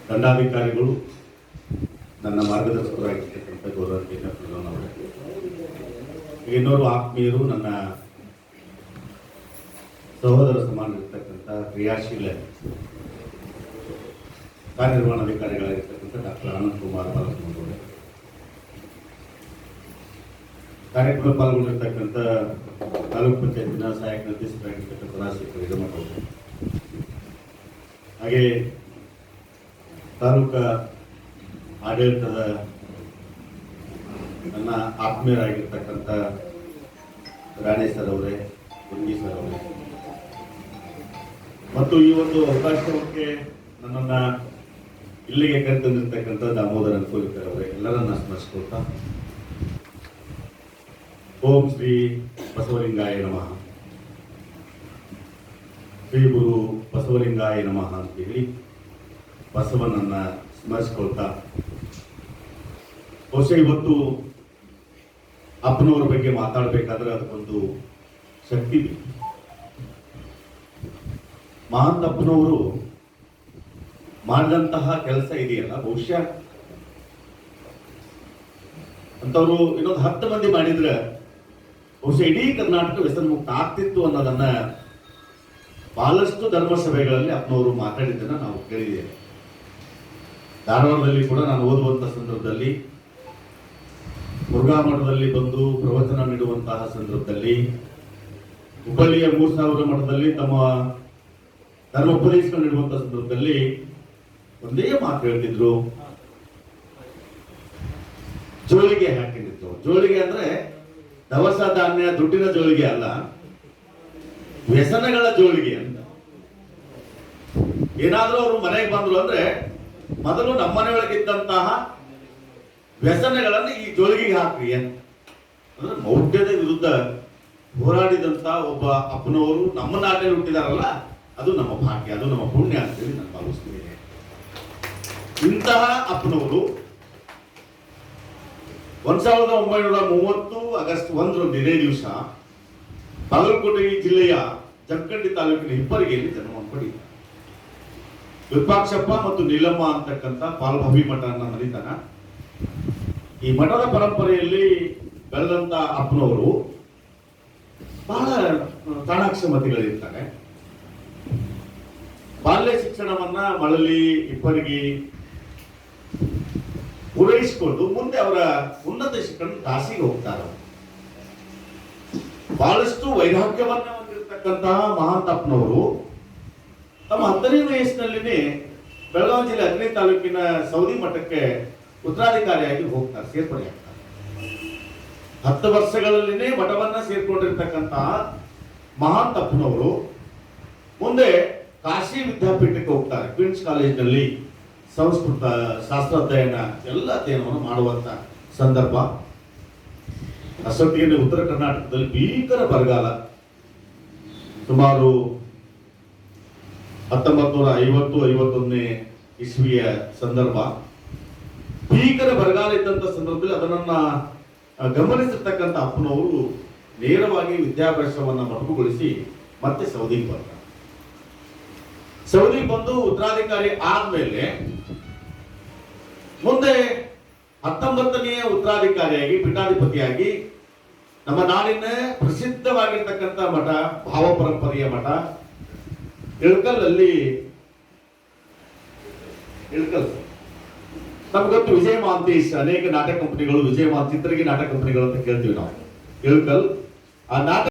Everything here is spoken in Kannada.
ದಂಡಾಧಿಕಾರಿಗಳು, ನನ್ನ ಮಾರ್ಗದರ್ಶಕರಾಗಿರ್ತಕ್ಕಂಥ ಗೌರವಾನ್ವಿತ ಇನ್ನೋರು ಆತ್ಮೀಯರು, ನನ್ನ ಸಹೋದರ ಸಮಾನರಿರ್ತಕ್ಕಂಥ ಕ್ರಿಯಾಶೀಲ ಕಾರ್ಯನಿರ್ವಹಣಾಧಿಕಾರಿಗಳಾಗಿರ್ತಕ್ಕಂಥ ಡಾಕ್ಟರ್ ಆನಂದ್ ಕುಮಾರ್ ಬಾಲಸುಬ್ರಹ್ಮಣ್ಯ, ಕಾರ್ಯಕ್ರಮ ಪಾಲ್ಗೊಂಡಿರ್ತಕ್ಕಂಥ ತಾಲೂಕು ಪಂಚಾಯತಿನ ಸಹಾಯಕ ನಿರ್ದೇಶಕರಾಗಿರ್ತಕ್ಕಂಥ ರಾಜಶೇಖರ್ ಹಿರೇಮಠ ಅವರು, ಹಾಗೆ ತಾಲೂಕಾ ಆಡಳಿತದ ನನ್ನ ಆತ್ಮೀಯರಾಗಿರ್ತಕ್ಕಂಥ ರಾಣೆ ಸರ್ ಅವರೇ, ಗುಂಗಿ ಸರ್ ಅವರೇ, ಮತ್ತು ಈ ಒಂದು ಅವಕಾಶಕ್ಕೆ ನನ್ನನ್ನು ಇಲ್ಲಿಗೆ ಕರೆತಂದಿರ್ತಕ್ಕಂಥ ದಾಮೋದರ ಅನುಕೂಲಿಕರ್ ಅವರೇ, ಎಲ್ಲರನ್ನ ಸ್ಮರಿಸ್ಕೊಳ್ತಾ ಓಂ ಶ್ರೀ ಬಸವಲಿಂಗಾಯ ನಮಃ, ಶ್ರೀ ಗುರು ಬಸವಲಿಂಗಾಯ ನಮಃ ಅಂತೇಳಿ ಬಸವನನ್ನ ಸ್ಮರಿಸ್ಕೊಳ್ತಾ, ಬಹುಶಃ ಇವತ್ತು ಅಪ್ಪನವರ ಬಗ್ಗೆ ಮಾತಾಡಬೇಕಾದ್ರೆ ಅದಕ್ಕೊಂದು ಶಕ್ತಿ ಬೇಕು. ಮಹಾಂತ ಅಪ್ಪನವರು ಮಾಡಿದಂತಹ ಕೆಲಸ ಇದೆಯಲ್ಲ, ಬಹುಶಃ ಅಂತವರು ಇನ್ನೊಂದು 10 ಮಂದಿ ಮಾಡಿದ್ರೆ ಬಹುಶಃ ಇಡೀ ಕರ್ನಾಟಕ ವ್ಯಸನ ಮುಕ್ತ ಆಗ್ತಿತ್ತು ಅನ್ನೋದನ್ನ ಬಹಳಷ್ಟು ಧರ್ಮಸಭೆಗಳಲ್ಲಿ ಅಪ್ಪನವರು ಮಾತಾಡಿದ್ದನ್ನ ನಾವು ಕೇಳಿದ್ದೇವೆ. ಧಾರವಾಡದಲ್ಲಿ ಕೂಡ ನಾನು ಓದುವಂತ ಸಂದರ್ಭದಲ್ಲಿ, ಮುರುಘಾ ಮಠದಲ್ಲಿ ಬಂದು ಪ್ರವಚನ ನೀಡುವಂತಹ ಸಂದರ್ಭದಲ್ಲಿ, ಹುಬ್ಬಳ್ಳಿಯ 3000 ಮಠದಲ್ಲಿ ತಮ್ಮ ಧರ್ಮೋಪದೇಶ ನೀಡುವಂತಹ ಸಂದರ್ಭದಲ್ಲಿ ಒಂದೇ ಮಾತು ಹೇಳ್ತಿದ್ರು, ಜೋಳಿಗೆ ಹಾಕಿದ್ರು. ಜೋಳಿಗೆ ಅಂದ್ರೆ ದವಸ ಧಾನ್ಯ ದುಡ್ಡಿನ ಜೋಳಿಗೆ ಅಲ್ಲ, ವ್ಯಸನಗಳ ಜೋಳಿಗೆ ಅಂತ. ಏನಾದ್ರೂ ಅವರು ಮನೆಗೆ ಬಂದ್ರು ಅಂದ್ರೆ ಮೊದಲು ನಮ್ಮನೆ ಒಳಗಿದ್ದಂತಹ ವ್ಯಸನಗಳನ್ನು ಈ ಜೋಳಿಗೆಗೆ ಹಾಕ್ರಿ ಅಂತ. ಅಂದ್ರೆ ಮೌಢ್ಯದ ವಿರುದ್ಧ ಹೋರಾಡಿದಂತ ಒಬ್ಬ ಅಪ್ಪನವರು ನಮ್ಮ ನಾಟಲ್ಲಿ ಹುಟ್ಟಿದಾರಲ್ಲ, ಅದು ನಮ್ಮ ಭಾಗ್ಯ, ಅದು ನಮ್ಮ ಪುಣ್ಯ ಅಂತೇಳಿ ನಾನು ಭಾವಿಸ್ತೀನಿ. ಇಂತಹ ಅಪ್ಪನವರು 1930 ಆಗಸ್ಟ್ 1 ಇದೇ ದಿವಸ ಬಾಗಲಕೋಟೆ ಜಿಲ್ಲೆಯ ಜಮಖಂಡಿ ತಾಲೂಕಿನ ಹಿಪ್ಪರಿಗೆಯಲ್ಲಿ ಜನ್ಮವನ್ನು ಪಡೆಯಿತು. ವಿರೂಪಾಕ್ಷಪ್ಪ ಮತ್ತು ನೀಲಮ್ಮ ಅಂತಕ್ಕಂಥ ಪಾಲ್ಭವಿ ಮಠನ ಮರಿತಾನ. ಈ ಮಠದ ಪರಂಪರೆಯಲ್ಲಿ ಬೆಳೆದಂತ ಅಪ್ಪನವರು ಬಹಳ ಚಾಣಾಕ್ಷಮತಿಗಳಿರ್ತಾರೆ. ಬಾಲ್ಯ ಶಿಕ್ಷಣವನ್ನ ಮಳಲಿ, ಹಿಪ್ಪರಿಗಿ ಪೂರೈಸಿಕೊಂಡು ಮುಂದೆ ಅವರ ಉನ್ನತ ಶಿಕ್ಷಣ ಕಾಶಿಗೆ ಹೋಗ್ತಾರೆ. ಬಹಳಷ್ಟು ವೈರಾಗ್ಯವನ್ನ ಹೊಂದಿರತಕ್ಕಂತಹ ಮಹಾಂತಪ್ಪನವರು ತಮ್ಮ 10ನೇ ವಯಸ್ಸಿನಲ್ಲಿನೇ ಬೆಳಗಾವಿ ಜಿಲ್ಲೆ ಅಗ್ನಿ ತಾಲೂಕಿನ ಸೌದಿ ಮಠಕ್ಕೆ ಉತ್ತರಾಧಿಕಾರಿಯಾಗಿ ಹೋಗ್ತಾರೆ, ಸೇರ್ಪಡೆ ಆಗ್ತಾರೆ. 10 ವರ್ಷಗಳಲ್ಲಿನೇ ಮಠವನ್ನ ಸೇರ್ಕೊಂಡಿರ್ತಕ್ಕಂತಹ ಮಹಾಂತಪ್ಪನವರು ಮುಂದೆ ಕಾಶಿ ವಿದ್ಯಾಪೀಠಕ್ಕೆ ಹೋಗ್ತಾರೆ. ಕ್ವೀನ್ಸ್ ಕಾಲೇಜಿನಲ್ಲಿ ಸಂಸ್ಕೃತ ಶಾಸ್ತ್ರಾಧ್ಯಯನ ಎಲ್ಲ ಅಧ್ಯಯನವನ್ನು ಮಾಡುವಂತ ಸಂದರ್ಭ. ಅಷ್ಟೊತ್ತಿಗೆ ಉತ್ತರ ಕರ್ನಾಟಕದಲ್ಲಿ ಭೀಕರ ಬರಗಾಲ, ಸುಮಾರು 1950-51 ಇಸ್ವಿಯ ಸಂದರ್ಭ. ಭೀಕರ ಬರಗಾಲ ಇದ್ದಂತ ಸಂದರ್ಭದಲ್ಲಿ ಅದನ್ನ ಗಮನಿಸಿರ್ತಕ್ಕಂಥ ಅಪ್ಪನವರು ನೇರವಾಗಿ ವಿದ್ಯಾಭ್ಯಾಸವನ್ನ ಮೊಟಕುಗೊಳಿಸಿ ಮತ್ತೆ ಸೌದಿಗೆ ಬರ್ತಾರೆ. ಸೌದಿಗೆ ಬಂದು ಉತ್ತರಾಧಿಕಾರಿ ಆದ್ಮೇಲೆ ಮುಂದೆ 19ನೇ ಉತ್ತರಾಧಿಕಾರಿಯಾಗಿ ಪೀಠಾಧಿಪತಿಯಾಗಿ ನಮ್ಮ ನಾಡಿನ ಪ್ರಸಿದ್ಧವಾಗಿರ್ತಕ್ಕಂಥ ಮಠ, ಭಾವ ಪರಂಪರೆಯ ಮಠ ಇಳಕಲ್ಲಲ್ಲಿ, ಇಳಕಲ್ ನಮ್ಗೊತ್ತು ವಿಜಯ ಮಾಂತೀಶ್, ಅನೇಕ ನಾಟಕ ಕಂಪನಿಗಳು, ವಿಜಯ ಚಿತ್ರಗಿ ನಾಟಕ ಕಂಪನಿಗಳು ಅಂತ ಕೇಳ್ತೀವಿ ನಾವು. ಇಳಕಲ್ ಆ ನಾಟಕ